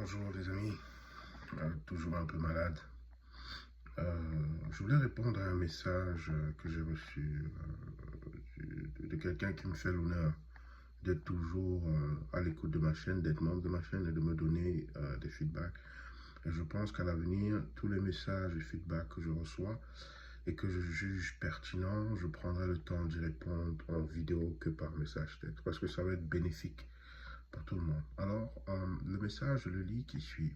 Bonjour les amis, toujours un peu malade. Je voulais répondre à un message que j'ai reçu de quelqu'un qui me fait l'honneur d'être toujours à l'écoute de ma chaîne, d'être membre de ma chaîne et de me donner des feedbacks. Et je pense qu'à l'avenir, tous les messages et feedbacks que je reçois et que je juge pertinents, je prendrai le temps d'y répondre en vidéo que par message texte parce que ça va être bénéfique pour tout le monde. Alors, le message, je le lis qui suit.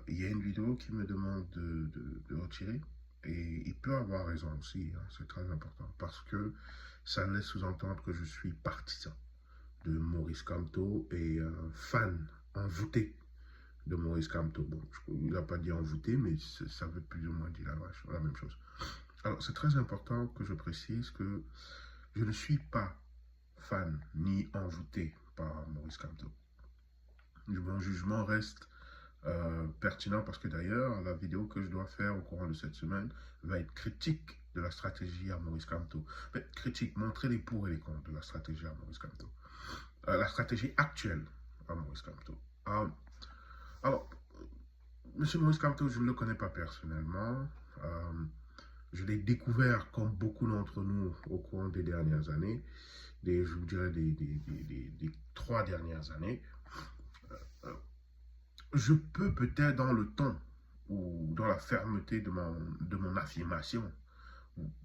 Il y a une vidéo qui me demande de retirer et il peut avoir raison aussi, hein, c'est très important parce que ça laisse sous-entendre que je suis partisan de Maurice Kamto et fan envoûté de Maurice Kamto. Bon, il n'a pas dit envoûté, mais ça veut plus ou moins dire la même chose. Alors, c'est très important que je précise que je ne suis pas fan ni envoûté par Maurice Kamto. Mon jugement reste pertinent parce que d'ailleurs, la vidéo que je dois faire au courant de cette semaine va être critique de la stratégie à Maurice Kamto. Mais critique, montrer les pour et les contre de la stratégie à Maurice Kamto. La stratégie actuelle à Maurice Kamto. Alors, M. Maurice Kamto, je ne le connais pas personnellement. Je l'ai découvert, comme beaucoup d'entre nous, au cours des dernières années, je vous dirais des 3 dernières années. Je peux peut-être dans le ton ou dans la fermeté de mon affirmation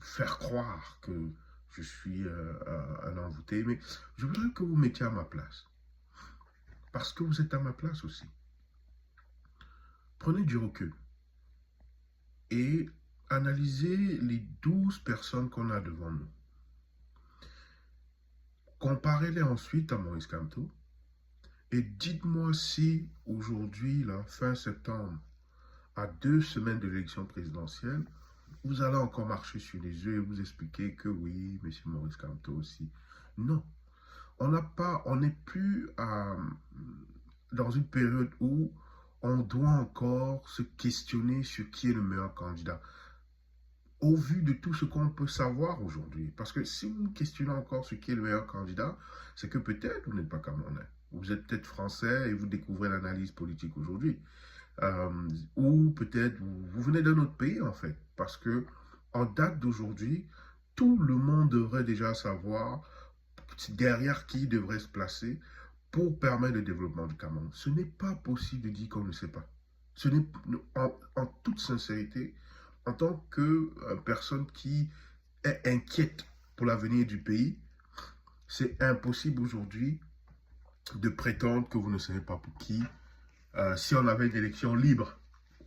faire croire que je suis un envoûté, mais je voudrais que vous mettiez à ma place. Parce que vous êtes à ma place aussi. Prenez du recul et analysez les 12 personnes qu'on a devant nous. Comparez-les ensuite à Maurice Kamto et dites-moi si aujourd'hui, là, fin septembre, à 2 semaines de l'élection présidentielle, vous allez encore marcher sur les œufs et vous expliquer que oui, M. Maurice Kamto aussi. Non. On n'est plus dans une période où on doit encore se questionner sur qui est le meilleur candidat. Au vu de tout ce qu'on peut savoir aujourd'hui. Parce que si vous questionnez encore ce qui est le meilleur candidat, c'est que peut-être vous n'êtes pas Camerounais. Vous êtes peut-être français et vous découvrez l'analyse politique aujourd'hui. Ou peut-être vous venez d'un autre pays en fait. Parce que en date d'aujourd'hui, tout le monde devrait déjà savoir derrière qui devrait se placer pour permettre le développement du Cameroun. Ce n'est pas possible de dire qu'on ne sait pas. Ce n'est, en toute sincérité, en tant que personne qui est inquiète pour l'avenir du pays, c'est impossible aujourd'hui de prétendre que vous ne savez pas pour qui. Si on avait une élection libre,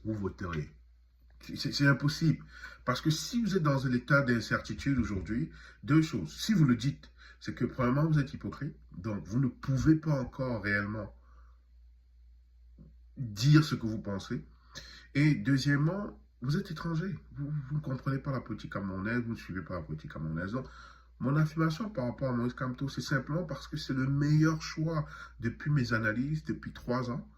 vous voteriez. C'est impossible. Parce que si vous êtes dans un état d'incertitude aujourd'hui, 2 choses. Si vous le dites, c'est que premièrement, vous êtes hypocrite. Donc, vous ne pouvez pas encore réellement dire ce que vous pensez. Et deuxièmement, vous êtes étranger. Vous ne comprenez pas la politique camerounaise, vous ne suivez pas la politique camerounaise. Donc, mon affirmation par rapport à Maurice Kamto, c'est simplement parce que c'est le meilleur choix depuis mes analyses, depuis 3 ans,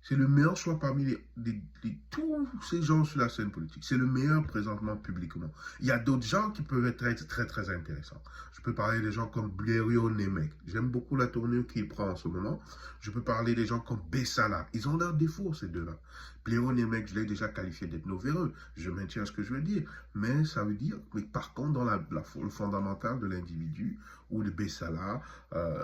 c'est le meilleur choix parmi tous ces gens sur la scène politique. C'est le meilleur présentement publiquement. Il y a d'autres gens qui peuvent être très, très intéressants. Je peux parler des gens comme Blériot Nemec. J'aime beaucoup la tournure qu'il prend en ce moment. Je peux parler des gens comme Bessala. Ils ont leurs défauts, ces deux-là. Blériot Nemec, je l'ai déjà qualifié d'être véreux. Je maintiens ce que je veux dire. Mais ça veut dire, mais par contre, dans le fondamental de l'individu ou de Bessala,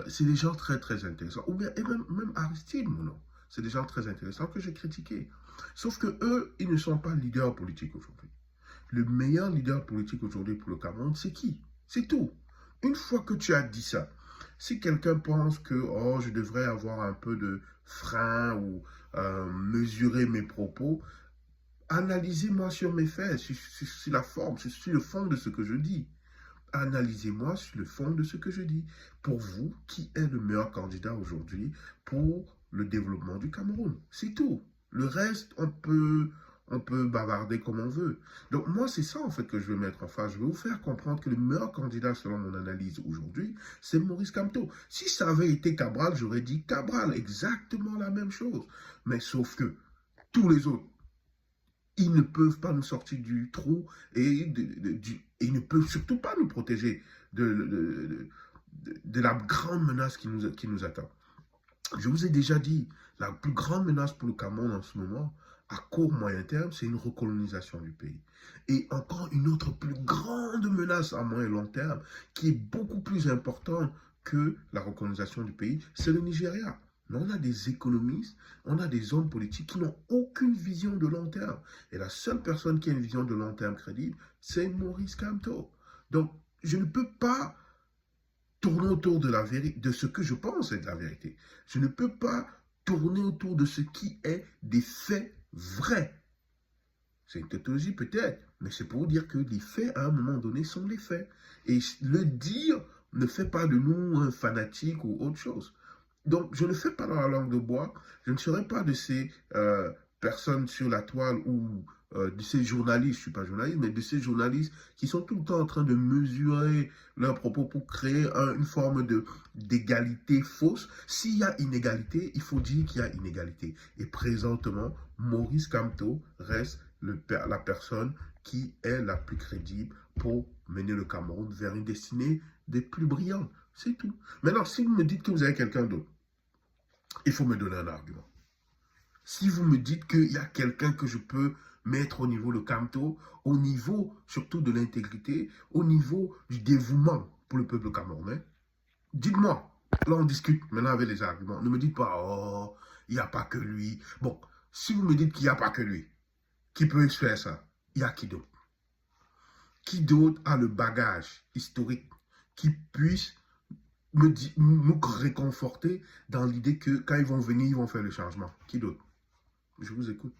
c'est des gens très, très intéressants. Ou bien, et même Aristide, mon nom. C'est des gens très intéressants que j'ai critiqués. Sauf que eux, ils ne sont pas leaders politiques aujourd'hui. Le meilleur leader politique aujourd'hui pour le Cameroun, c'est qui? C'est tout. Une fois que tu as dit ça, si quelqu'un pense que oh, je devrais avoir un peu de frein ou mesurer mes propos, analysez-moi sur mes faits, sur la forme, sur le fond de ce que je dis. Analysez-moi sur le fond de ce que je dis. Pour vous, qui est le meilleur candidat aujourd'hui pour le développement du Cameroun? C'est tout. Le reste, on peut bavarder comme on veut. Donc moi, c'est ça en fait que je veux mettre en face. Je veux vous faire comprendre que le meilleur candidat selon mon analyse aujourd'hui, c'est Maurice Kamto. Si ça avait été Cabral, j'aurais dit Cabral, exactement la même chose. Mais sauf que tous les autres, ils ne peuvent pas nous sortir du trou et ils ne peuvent surtout pas nous protéger de la grande menace qui nous attend. Je vous ai déjà dit, la plus grande menace pour le Cameroun en ce moment, à court moyen terme, c'est une recolonisation du pays. Et encore une autre plus grande menace à moyen et long terme, qui est beaucoup plus importante que la recolonisation du pays, c'est le Nigeria. Mais on a des économistes, on a des hommes politiques qui n'ont aucune vision de long terme. Et la seule personne qui a une vision de long terme crédible, c'est Maurice Kamto. Donc, je ne peux pas tourner autour de la vérité, de ce que je pense être la vérité. Je ne peux pas tourner autour de ce qui est des faits vrais. C'est une tautologie peut-être, mais c'est pour dire que les faits, à un moment donné, sont les faits. Et le dire ne fait pas de nous un fanatique ou autre chose. Donc, je ne fais pas dans la langue de bois. Je ne serai pas de ces personnes sur la toile ou de ces journalistes, je ne suis pas journaliste, mais de ces journalistes qui sont tout le temps en train de mesurer leurs propos pour créer une forme d'égalité fausse. S'il y a inégalité, il faut dire qu'il y a inégalité. Et présentement, Maurice Kamto reste la personne qui est la plus crédible pour mener le Cameroun vers une destinée des plus brillantes. C'est tout. Maintenant, si vous me dites que vous avez quelqu'un d'autre, il faut me donner un argument. Si vous me dites qu'il y a quelqu'un que je peux mettre au niveau de Kamto, au niveau surtout de l'intégrité, au niveau du dévouement pour le peuple camerounais, dites-moi. Là, on discute maintenant avec les arguments. Ne me dites pas, oh, il n'y a pas que lui. Bon, si vous me dites qu'il n'y a pas que lui, qui peut faire ça? Il y a qui d'autre? Qui d'autre a le bagage historique qui puisse nous réconforter dans l'idée que quand ils vont venir, ils vont faire le changement? Qui d'autre? Je vous écoute.